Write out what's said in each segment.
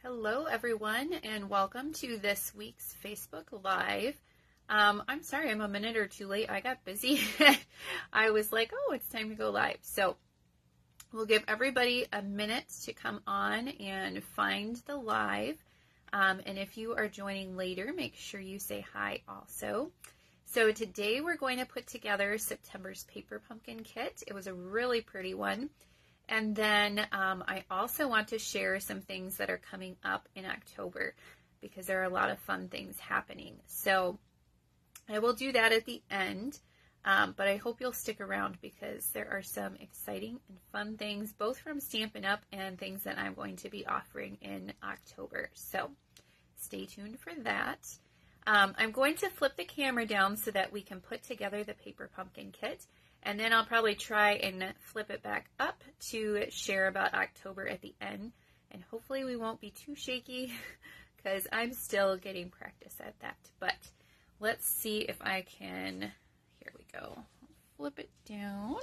Hello, everyone, and welcome to this week's Facebook Live. I'm sorry I'm a minute or two late. I got busy. I was like, oh, it's time to go live. So we'll give everybody a minute to come on and find the live. And if you are joining later, make sure you say hi also. So today we're going to put together September's Paper Pumpkin Kit. It was a really pretty one. And then I also want to share some things that are coming up in October because there are a lot of fun things happening. So I will do that at the end, but I hope you'll stick around because there are some exciting and fun things, both from Stampin' Up! And things that I'm going to be offering in October. So stay tuned for that. I'm going to flip the camera down so that we can put together the Paper Pumpkin Kit. And then I'll probably try and flip it back up to share about October at the end. And hopefully we won't be too shaky because I'm still getting practice at that. But let's see if I can, here we go, flip it down.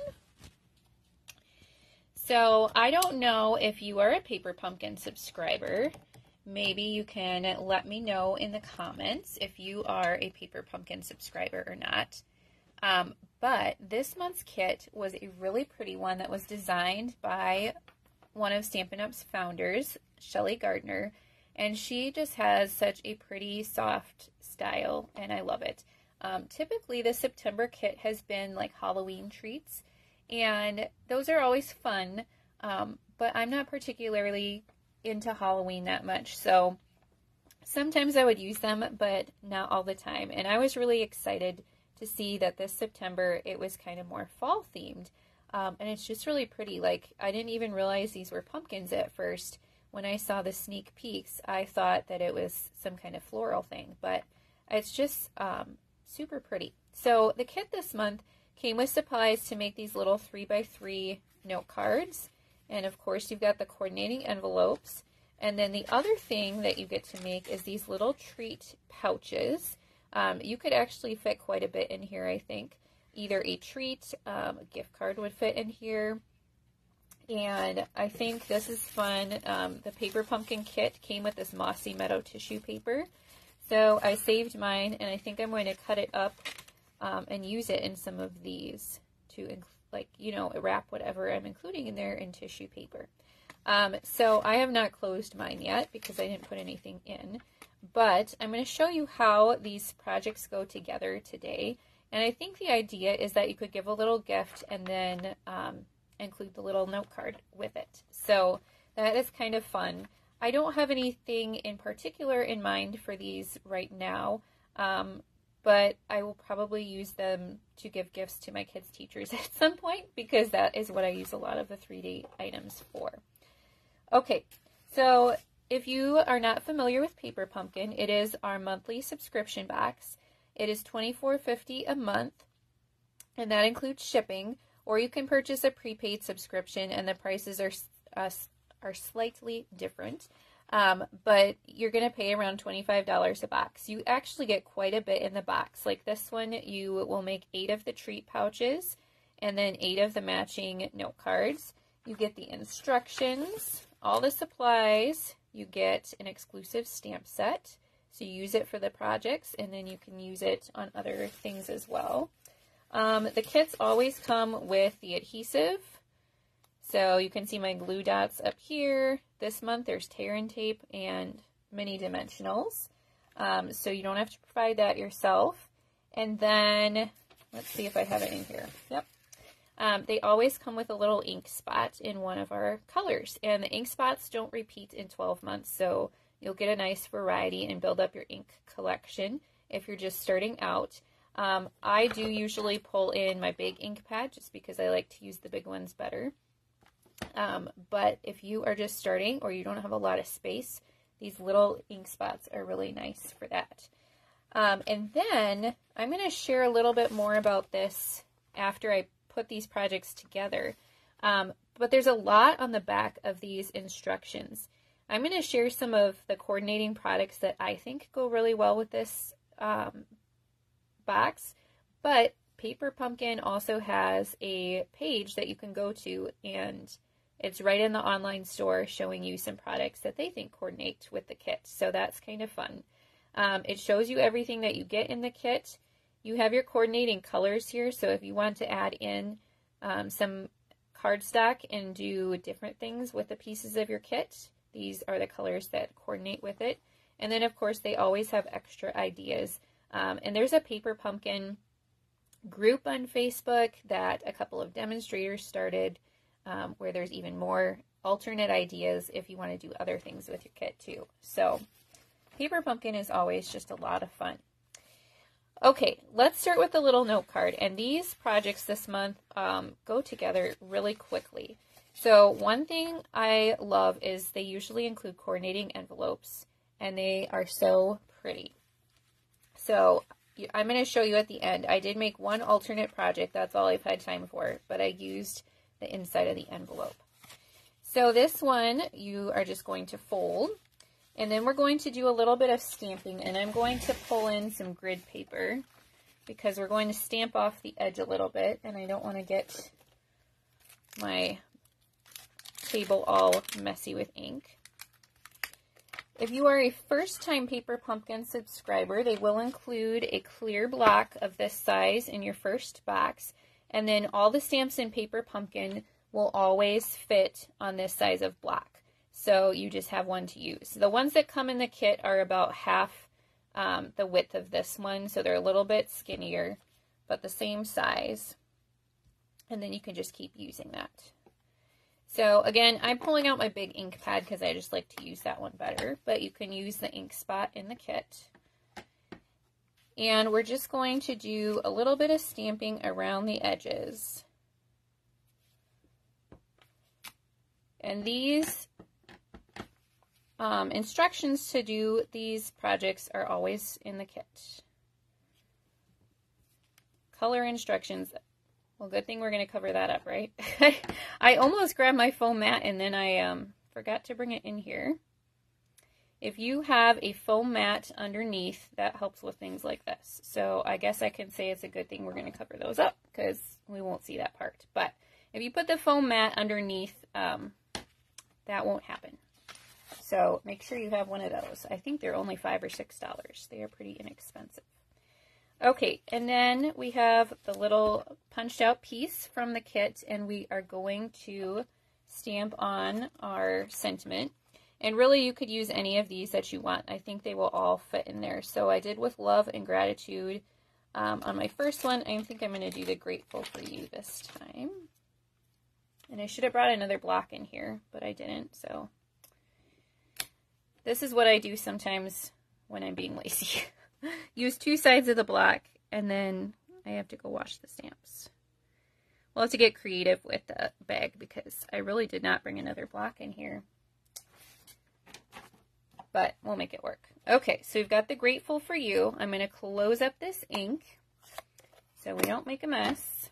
So I don't know if you are a Paper Pumpkin subscriber. Maybe you can let me know in the comments if you are a Paper Pumpkin subscriber or not. But this month's kit was a really pretty one that was designed by one of Stampin' Up's founders, Shelly Gardner, and she just has such a pretty soft style, and I love it. Typically, the September kit has been like Halloween treats, and those are always fun, but I'm not particularly into Halloween that much, so sometimes I would use them, but not all the time, and I was really excited to see that this September it was kind of more fall themed, and it's just really pretty. Like, I didn't even realize these were pumpkins at first. When I saw the sneak peeks, I thought that it was some kind of floral thing, but it's just super pretty. So the kit this month came with supplies to make these little 3x3 note cards, and of course you've got the coordinating envelopes, and then the other thing that you get to make is these little treat pouches. You could actually fit quite a bit in here, I think. Either a treat, a gift card would fit in here. And I think this is fun. The Paper Pumpkin Kit came with this Mossy Meadow tissue paper. So I saved mine, and I think I'm going to cut it up and use it in some of these to, like, you know, wrap whatever I'm including in there in tissue paper. So I have not closed mine yet because I didn't put anything in. But I'm going to show you how these projects go together today. And I think the idea is that you could give a little gift and then include the little note card with it. So that is kind of fun. I don't have anything in particular in mind for these right now, but I will probably use them to give gifts to my kids' teachers at some point because that is what I use a lot of the 3D items for. Okay, so if you are not familiar with Paper Pumpkin, it is our monthly subscription box. It is $24.50 a month, and that includes shipping, or you can purchase a prepaid subscription, and the prices are slightly different, but you're going to pay around $25 a box. You actually get quite a bit in the box. Like this one, you will make 8 of the treat pouches, and then 8 of the matching note cards. You get the instructions, all the supplies. You get an exclusive stamp set, so you use it for the projects, and then you can use it on other things as well. The kits always come with the adhesive, so you can see my glue dots up here. This month there's tear and tape and mini dimensionals, so you don't have to provide that yourself. And then, let's see if I have it in here. Yep. They always come with a little ink spot in one of our colors, and the ink spots don't repeat in 12 months, so you'll get a nice variety and build up your ink collection if you're just starting out. I do usually pull in my big ink pad just because I like to use the big ones better. But if you are just starting or you don't have a lot of space, these little ink spots are really nice for that. And then I'm going to share a little bit more about this after I put these projects together, but there's a lot on the back of these instructions. I'm going to share some of the coordinating products that I think go really well with this box, but Paper Pumpkin also has a page that you can go to and It's right in the online store showing you some products that they think coordinate with the kit. So that's kind of fun. It shows you everything that you get in the kit. You have your coordinating colors here. So if you want to add in some cardstock and do different things with the pieces of your kit, these are the colors that coordinate with it. And then of course they always have extra ideas. And there's a Paper Pumpkin group on Facebook that a couple of demonstrators started, where there's even more alternate ideas if you want to do other things with your kit too. So Paper Pumpkin is always just a lot of fun. Okay, let's start with the little note card. And these projects this month go together really quickly. So one thing I love is they usually include coordinating envelopes, and they are so pretty. So I'm going to show you at the end. I did make one alternate project. That's all I've had time for, but I used the inside of the envelope. So this one you are just going to fold, and then we're going to do a little bit of stamping, and I'm going to pull in some grid paper because we're going to stamp off the edge a little bit, and I don't want to get my table all messy with ink. If you are a first-time Paper Pumpkin subscriber, they will include a clear block of this size in your first box, and then all the stamps in Paper Pumpkin will always fit on this size of block. So you just have one to use. The ones that come in the kit are about half the width of this one, so they're a little bit skinnier, but the same size. And then you can just keep using that. So again, I'm pulling out my big ink pad because I just like to use that one better, but you can use the ink spot in the kit. And we're just going to do a little bit of stamping around the edges. And these instructions to do these projects are always in the kit. Color instructions. Well, good thing we're going to cover that up, right? I almost grabbed my foam mat and then I forgot to bring it in here. If you have a foam mat underneath, that helps with things like this. So I guess I can say it's a good thing we're going to cover those up because we won't see that part. But if you put the foam mat underneath, that won't happen. So make sure you have one of those. I think they're only $5 or $6. They are pretty inexpensive. Okay, and then we have the little punched out piece from the kit, and we are going to stamp on our sentiment. And really you could use any of these that you want. I think they will all fit in there. So I did with love and gratitude. On my first one, I think I'm going to do the grateful for you this time. And I should have brought another block in here, but I didn't. So this is what I do sometimes when I'm being lazy. Use two sides of the block, and then I have to go wash the stamps. We'll have to get creative with the bag because I really did not bring another block in here. But we'll make it work. Okay, so we've got the grateful for you. I'm going to close up this ink so we don't make a mess.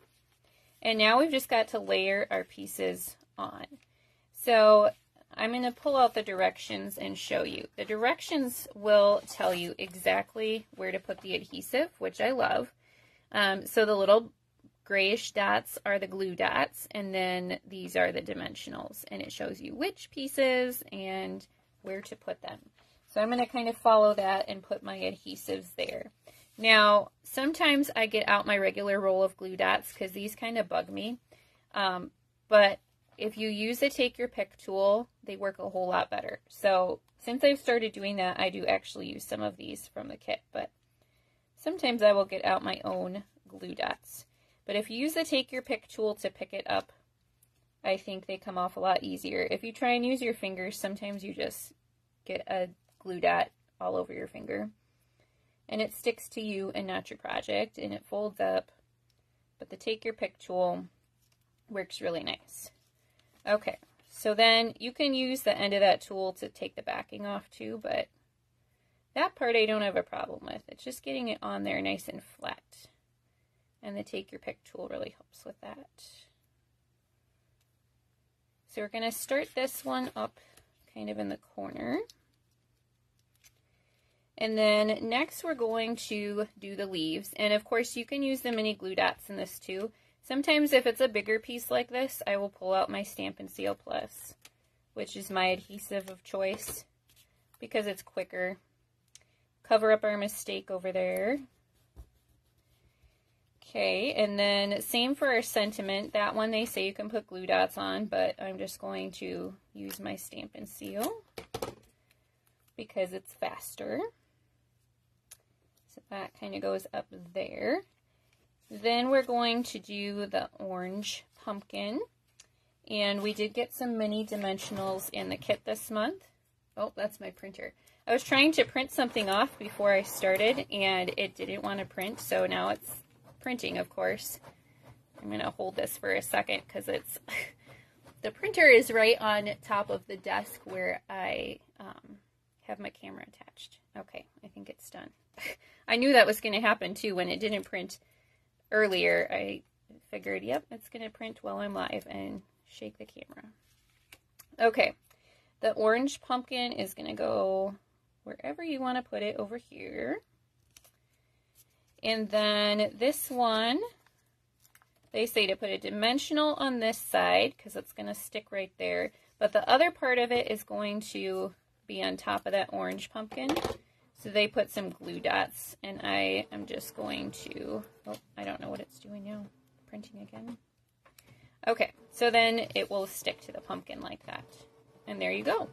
And now we've just got to layer our pieces on. So I'm going to pull out the directions and show you. The directions will tell you exactly where to put the adhesive, which I love. So the little grayish dots are the glue dots, and then these are the dimensionals, and it shows you which pieces and where to put them. So I'm going to kind of follow that and put my adhesives there. Now, sometimes I get out my regular roll of glue dots because these kind of bug me, but if you use the Take Your Pick tool, they work a whole lot better. So since I've started doing that, I do actually use some of these from the kit, but sometimes I will get out my own glue dots. But if you use the Take Your Pick tool to pick it up, I think they come off a lot easier. If you try and use your fingers, sometimes you just get a glue dot all over your finger. And it sticks to you and not your project, and it folds up. But the Take Your Pick tool works really nice. Okay, so then you can use the end of that tool to take the backing off too, but that part I don't have a problem with. It's just getting it on there nice and flat. And the Take Your Pick tool really helps with that. So we're going to start this one up kind of in the corner. And then next we're going to do the leaves. And of course you can use the mini glue dots in this too. Sometimes if it's a bigger piece like this, I will pull out my Stampin' Seal Plus, which is my adhesive of choice because it's quicker. Cover up our mistake over there. Okay, and then same for our sentiment. That one they say you can put glue dots on, but I'm just going to use my Stampin' Seal because it's faster. So that kind of goes up there. Then we're going to do the orange pumpkin. And we did get some mini dimensionals in the kit this month. Oh, that's my printer. I was trying to print something off before I started, and it didn't want to print, so now it's printing, of course. I'm going to hold this for a second because it's the printer is right on top of the desk where I have my camera attached. Okay, I think it's done. I knew that was going to happen too. When it didn't print earlier, I figured, yep, it's going to print while I'm live, and shake the camera. Okay, the orange pumpkin is going to go wherever you want to put it over here. And then this one, they say to put a dimensional on this side because it's going to stick right there. But the other part of it is going to be on top of that orange pumpkin. So they put some glue dots, and I am just going to, oh, I don't know what it's doing now. Printing again. Okay, so then it will stick to the pumpkin like that. And there you go.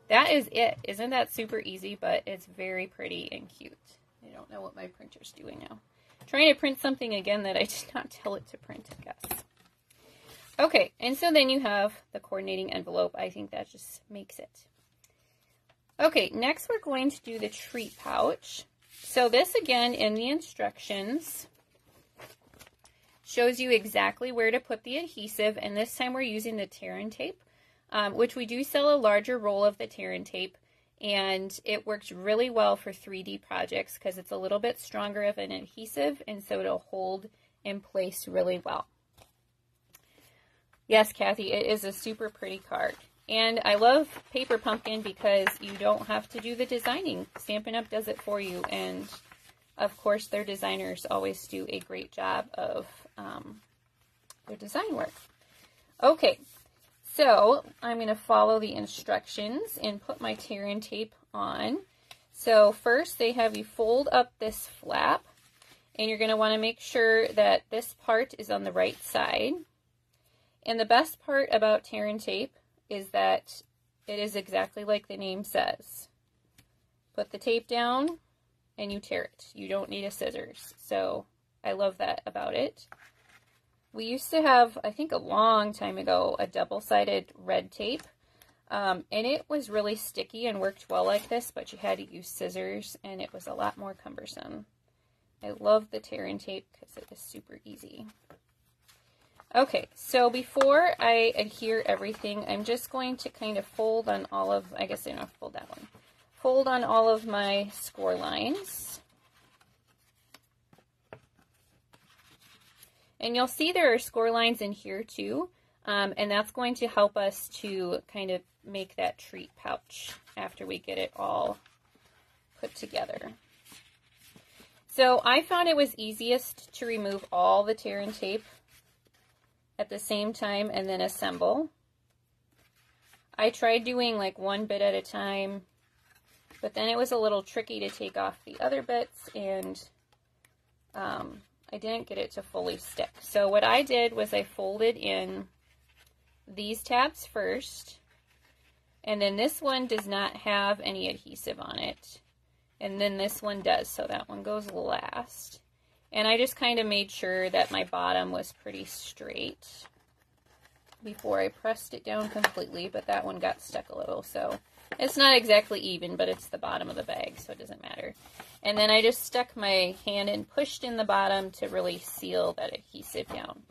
That is it. Isn't that super easy? But it's very pretty and cute. I don't know what my printer's doing now. I'm trying to print something again that I did not tell it to print, I guess. Okay, and so then you have the coordinating envelope. I think that just makes it. Okay, next we're going to do the treat pouch. So this again in the instructions shows you exactly where to put the adhesive, and this time we're using the tear and tape, which we do sell a larger roll of the tear and tape. And it works really well for 3D projects because it's a little bit stronger of an adhesive, and so it'll hold in place really well. Yes, Kathy, it is a super pretty card. And I love Paper Pumpkin because you don't have to do the designing. Stampin' Up! Does it for you, and of course their designers always do a great job of their design work. Okay. So I'm going to follow the instructions and put my tear and tape on. So first they have you fold up this flap, and you're going to want to make sure that this part is on the right side. And the best part about tear and tape is that it is exactly like the name says. Put the tape down and you tear it. You don't need a scissors. So I love that about it. We used to have, I think a long time ago, a double-sided red tape, and it was really sticky and worked well like this, but you had to use scissors, and it was a lot more cumbersome. I love the tear and tape because it is super easy. Okay, so before I adhere everything, I'm just going to kind of fold on all of, I guess I don't have to fold that one, fold on all of my score lines. And you'll see there are score lines in here too, and that's going to help us to kind of make that treat pouch after we get it all put together. So I found it was easiest to remove all the tear and tape at the same time and then assemble. I tried doing like one bit at a time, but then it was a little tricky to take off the other bits, and I didn't get it to fully stick. So what I did was I folded in these tabs first, and then this one does not have any adhesive on it, and then this one does, so that one goes last. And I just kind of made sure that my bottom was pretty straight before I pressed it down completely, but that one got stuck a little, so it's not exactly even, but it's the bottom of the bag, so it doesn't matter. And then I just stuck my hand and pushed in the bottom to really seal that adhesive down.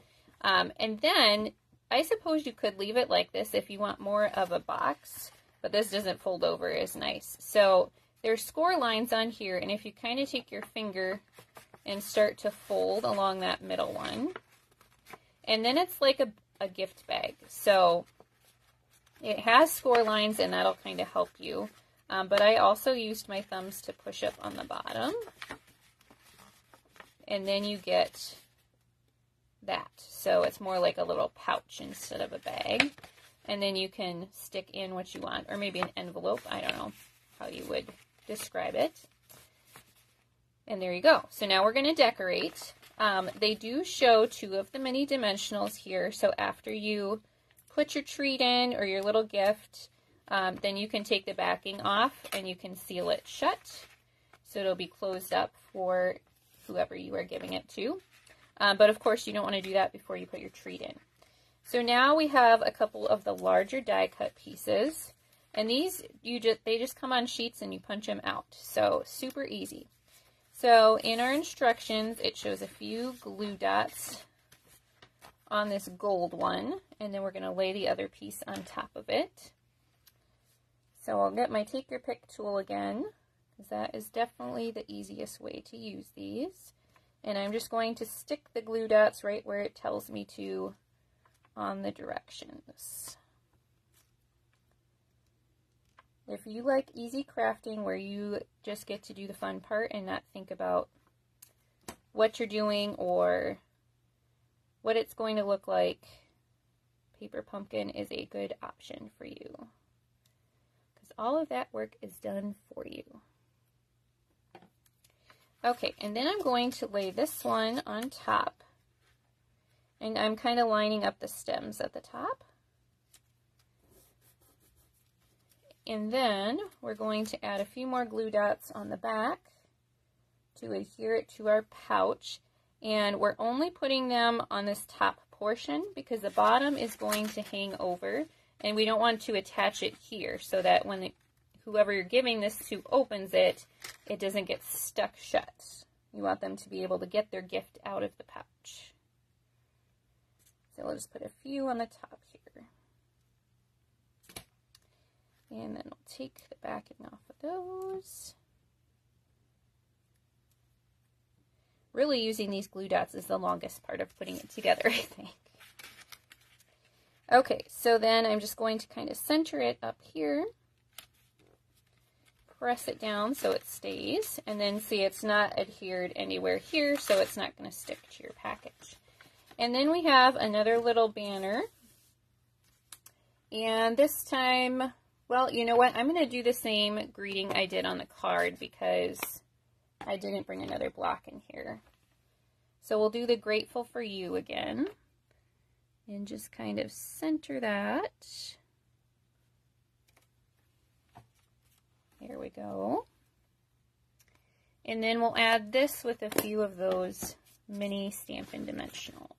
And then I suppose you could leave it like this if you want more of a box, but this doesn't fold over as nice. So there's score lines on here, and if you kind of take your finger and start to fold along that middle one, and then it's like a gift bag. So it has score lines, and that'll kind of help you. But I also used my thumbs to push up on the bottom. And then you get that. So it's more like a little pouch instead of a bag. And then you can stick in what you want, or maybe an envelope. I don't know how you would describe it. And there you go. So now we're going to decorate. They do show 2 of the mini dimensionals here. So after you put your treat in or your little gift, then you can take the backing off and you can seal it shut. So it'll be closed up for whoever you are giving it to. But of course you don't want to do that before you put your treat in. So now we have a couple of the larger die cut pieces. And these, they just come on sheets and you punch them out. So super easy. So in our instructions, it shows a few glue dots on this gold one. And then we're going to lay the other piece on top of it. So I'll get my take your pick tool again, because that is definitely the easiest way to use these. And I'm just going to stick the glue dots right where it tells me to on the directions. If you like easy crafting where you just get to do the fun part and not think about what you're doing or what it's going to look like, Paper Pumpkin is a good option for you. Because all of that work is done for you. Okay, and then I'm going to lay this one on top. And I'm kind of lining up the stems at the top. And then we're going to add a few more glue dots on the back to adhere it to our pouch. And we're only putting them on this top portion because the bottom is going to hang over. And we don't want to attach it here so that when whoever you're giving this to opens it, it doesn't get stuck shut. You want them to be able to get their gift out of the pouch. So we'll just put a few on the top here. And then we'll take the backing off of those. Really using these glue dots is the longest part of putting it together, I think. Okay, so then I'm just going to kind of center it up here. Press it down so it stays. And then see, it's not adhered anywhere here, so it's not going to stick to your package. And then we have another little banner. And this time, well, you know what? I'm going to do the same greeting I did on the card because I didn't bring another block in here. So we'll do the grateful for you again. And just kind of center that. There we go. And then we'll add this with a few of those mini Stampin' Dimensionals.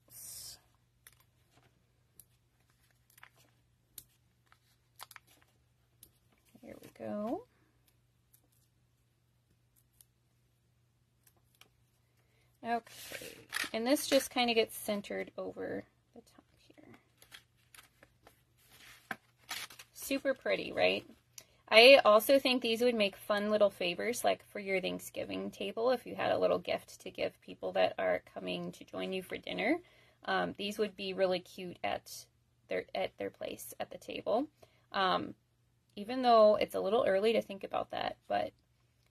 There we go. Okay, and this just kind of gets centered over the top here. Super pretty, right? I also think these would make fun little favors, like for your Thanksgiving table, if you had a little gift to give people that are coming to join you for dinner. These would be really cute at their place at the table. Even though it's a little early to think about that, but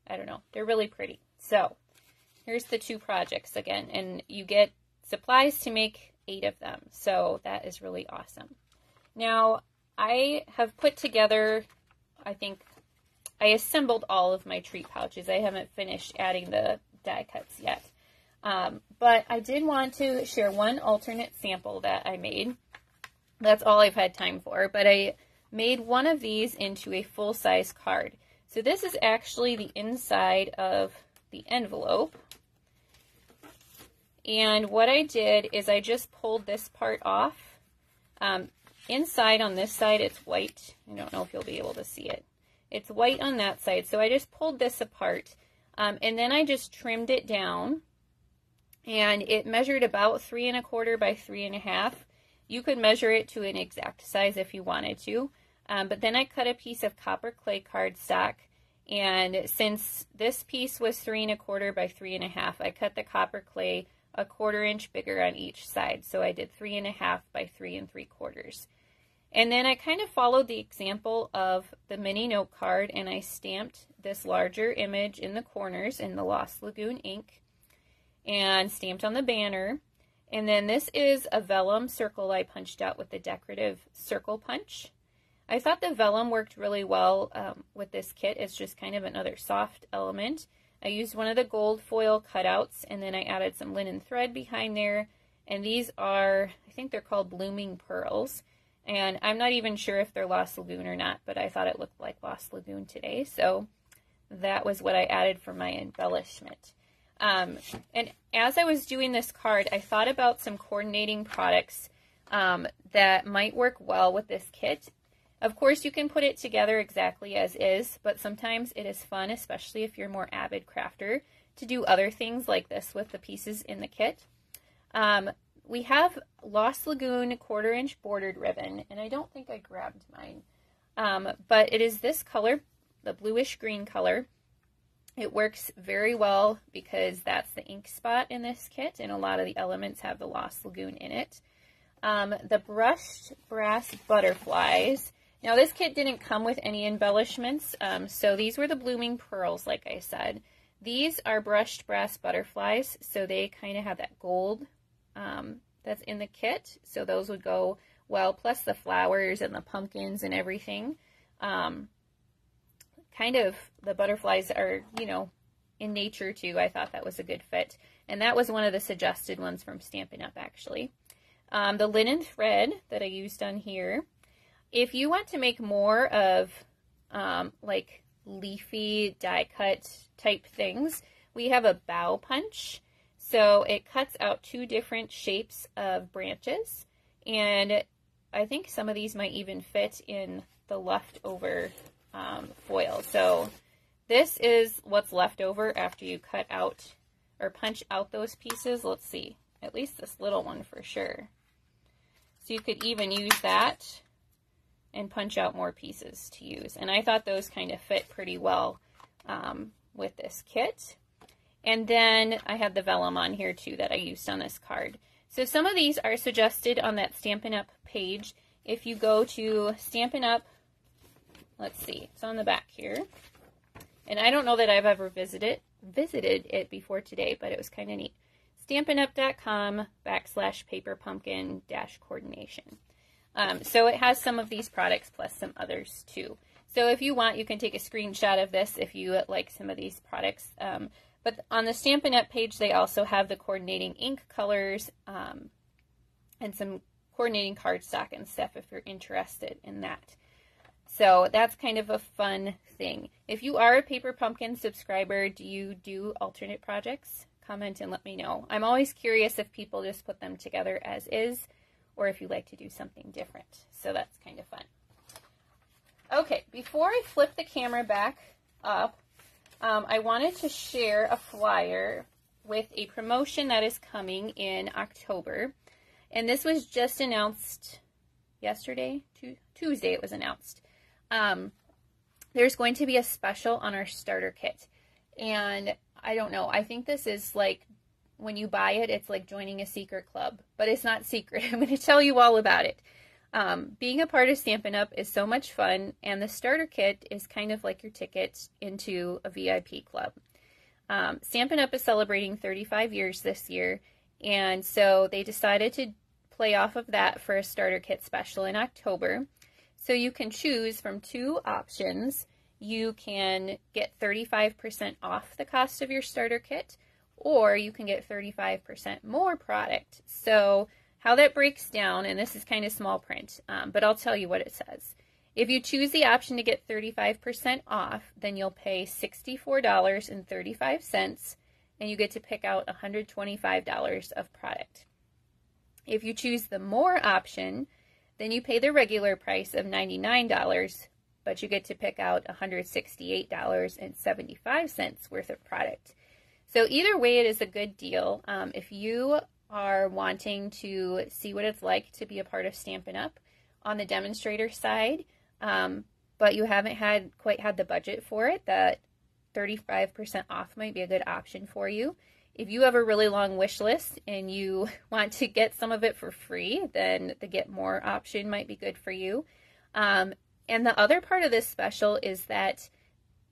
I don't know, they're really pretty. So here's the 2 projects again, and you get supplies to make 8 of them. So that is really awesome. Now I have put together, I think I assembled all of my treat pouches. I haven't finished adding the die cuts yet. But I did want to share one alternate sample that I made. That's all I've had time for. But I made one of these into a full-size card. So this is actually the inside of the envelope. And what I did is I just pulled this part off. Inside on this side, it's white. I don't know if you'll be able to see it. It's white on that side. So I just pulled this apart. And then I just trimmed it down. And it measured about 3 1/4 by 3 1/2. You could measure it to an exact size if you wanted to. But then I cut a piece of copper clay cardstock. And since this piece was 3 1/4 by 3 1/2, I cut the copper clay a 1/4 inch bigger on each side. So I did 3 1/2 by 3 3/4. And then I kind of followed the example of the mini note card, and I stamped this larger image in the corners in the Lost Lagoon ink and stamped on the banner. And then this is a vellum circle I punched out with the decorative circle punch. I thought the vellum worked really well with this kit. It's just kind of another soft element. I used one of the gold foil cutouts, and then I added some linen thread behind there. And these are, I think they're called Blooming Pearls. And I'm not even sure if they're Lost Lagoon or not, but I thought it looked like Lost Lagoon today. So that was what I added for my embellishment. And as I was doing this card, I thought about some coordinating products that might work well with this kit. Of course, you can put it together exactly as is, but sometimes it is fun, especially if you're a more avid crafter, to do other things like this with the pieces in the kit. We have Lost Lagoon 1/4 inch bordered ribbon, and I don't think I grabbed mine, but it is this color, the bluish green color. It works very well because that's the ink spot in this kit, and a lot of the elements have the Lost Lagoon in it. The brushed brass butterflies. Now this kit didn't come with any embellishments, so these were the Blooming Pearls, like I said. These are brushed brass butterflies, so they kind of have that gold that's in the kit, so those would go well, plus the flowers and the pumpkins and everything. Kind of, the butterflies are, you know, in nature too. I thought that was a good fit, and that was one of the suggested ones from Stampin' Up! Actually. The linen thread that I used on here. If you want to make more of like leafy die cut type things, we have a bow punch. So it cuts out 2 different shapes of branches, and I think some of these might even fit in the leftover foil. So this is what's left over after you cut out or punch out those pieces. Let's see, at least this little one for sure. So you could even use that and punch out more pieces to use. And I thought those kind of fit pretty well with this kit. And then I had the vellum on here too that I used on this card. So some of these are suggested on that Stampin' Up! Page. If you go to Stampin' Up!, let's see, it's on the back here. And I don't know that I've ever visited it before today, but it was kind of neat. Stampin'Up.com/paperpumpkin-coordination. So it has some of these products plus some others too. So if you want, you can take a screenshot of this if you like some of these products. But on the Stampin' Up! Page, they also have the coordinating ink colors and some coordinating cardstock and stuff if you're interested in that. So that's kind of a fun thing. If you are a Paper Pumpkin subscriber, do you do alternate projects? Comment and let me know. I'm always curious if people just put them together as is, or if you like to do something different. So that's kind of fun. Okay, before I flip the camera back up, I wanted to share a flyer with a promotion that is coming in October. And this was just announced yesterday, Tuesday it was announced. There's going to be a special on our starter kit. And I don't know, I think this is like, when you buy it, it's like joining a secret club, but it's not secret. I'm going to tell you all about it. Being a part of Stampin' Up! Is so much fun, and the starter kit is kind of like your ticket into a VIP club. Stampin' Up! Is celebrating 35 years this year, and so they decided to play off of that for a starter kit special in October. So you can choose from 2 options. You can get 35% off the cost of your starter kit, or you can get 35% more product. So how that breaks down, and this is kind of small print, but I'll tell you what it says. If you choose the option to get 35% off, then you'll pay $64.35, and you get to pick out $125 of product. If you choose the more option, then you pay the regular price of $99, but you get to pick out $168.75 worth of product. So either way, it is a good deal. If you are wanting to see what it's like to be a part of Stampin' Up! On the demonstrator side, but you haven't quite had the budget for it, that 35% off might be a good option for you. If you have a really long wish list and you want to get some of it for free, then the Get More option might be good for you. And the other part of this special is that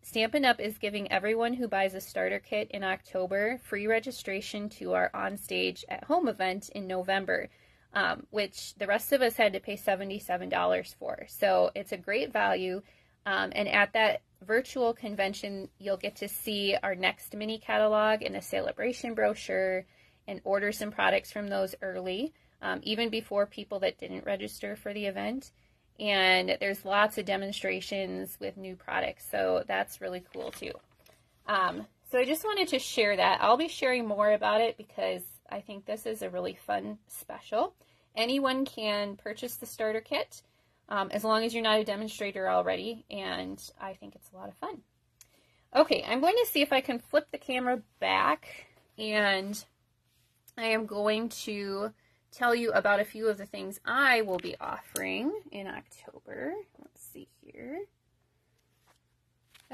Stampin' Up! Is giving everyone who buys a starter kit in October free registration to our On-Stage at Home event in November, which the rest of us had to pay $77 for. So it's a great value. And at that virtual convention, you'll get to see our next mini catalog and a celebration brochure and order some products from those early, even before people that didn't register for the event. And there's lots of demonstrations with new products, so that's really cool too. So I just wanted to share that. I'll be sharing more about it because I think this is a really fun special. Anyone can purchase the starter kit as long as you're not a demonstrator already, and I think it's a lot of fun. Okay, I'm going to see if I can flip the camera back, and I am going to tell you about a few of the things I will be offering in October. Let's see here.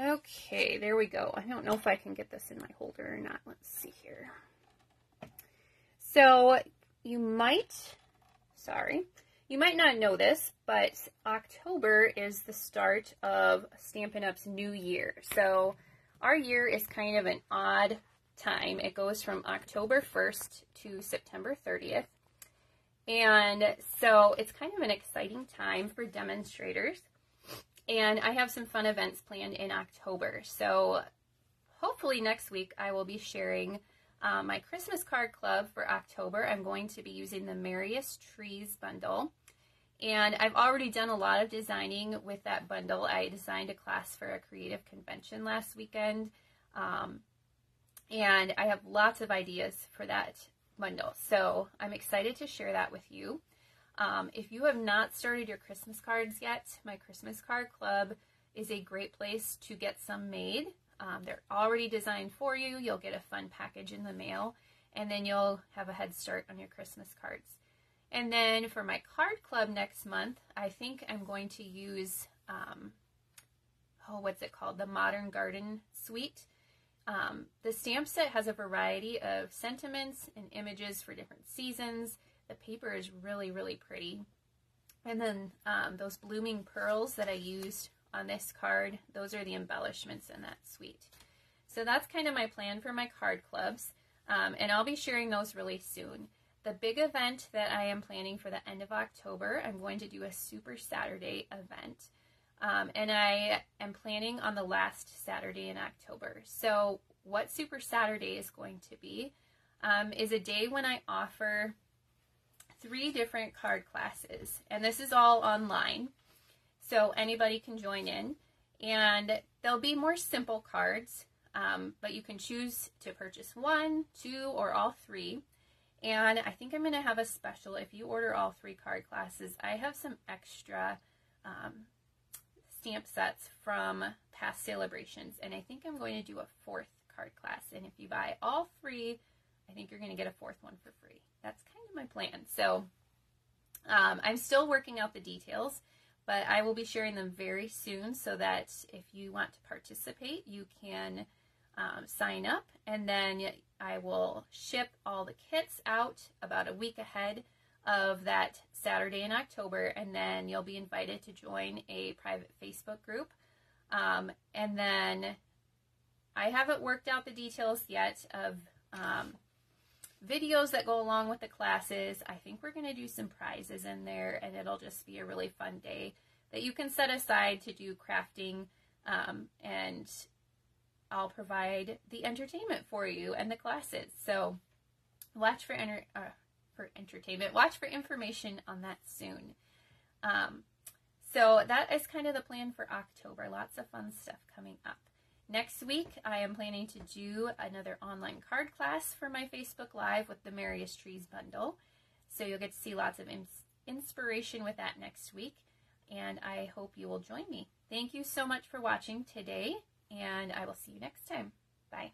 Okay, there we go. I don't know if I can get this in my holder or not. Let's see here. So you might not know this, but October is the start of Stampin' Up's new year. So our year is kind of an odd time. It goes from October 1st to September 30th. And so it's kind of an exciting time for demonstrators. And I have some fun events planned in October. So hopefully next week I will be sharing my Christmas card club for October. I'm going to be using the Merriest Trees bundle. And I've already done a lot of designing with that bundle. I designed a class for a creative convention last weekend. And I have lots of ideas for that bundle. So I'm excited to share that with you. If you have not started your Christmas cards yet, my Christmas card club is a great place to get some made. They're already designed for you. You'll get a fun package in the mail, and then you'll have a head start on your Christmas cards. And then for my card club next month, I think I'm going to use, what's it called? The Modern Garden Suite. The stamp set has a variety of sentiments and images for different seasons. The paper is really, really pretty. And then those blooming pearls that I used on this card, those are the embellishments in that suite. So that's kind of my plan for my card clubs, and I'll be sharing those really soon. The big event that I am planning for the end of October, I'm going to do a Super Saturday event. And I am planning on the last Saturday in October. So what Super Saturday is going to be is a day when I offer 3 different card classes. And this is all online, so anybody can join in. And they'll be more simple cards, but you can choose to purchase 1, 2, or all 3. And I think I'm going to have a special. If you order all 3 card classes, I have some extra stamp sets from past celebrations, and I think I'm going to do a 4th card class. And if you buy all 3, I think you're going to get a 4th one for free. That's kind of my plan. So I'm still working out the details, but I will be sharing them very soon so that if you want to participate, you can sign up, and then I will ship all the kits out about a week ahead of that Saturday in October, and then you'll be invited to join a private Facebook group. And then I haven't worked out the details yet of videos that go along with the classes. I think we're going to do some prizes in there, and it'll just be a really fun day that you can set aside to do crafting, and I'll provide the entertainment for you and the classes. So watch for entertainment. Watch for information on that soon. So that is kind of the plan for October. Lots of fun stuff coming up. Next week, I am planning to do another online card class for my Facebook Live with the Merriest Trees bundle. So you'll get to see lots of inspiration with that next week, and I hope you will join me. Thank you so much for watching today, and I will see you next time. Bye.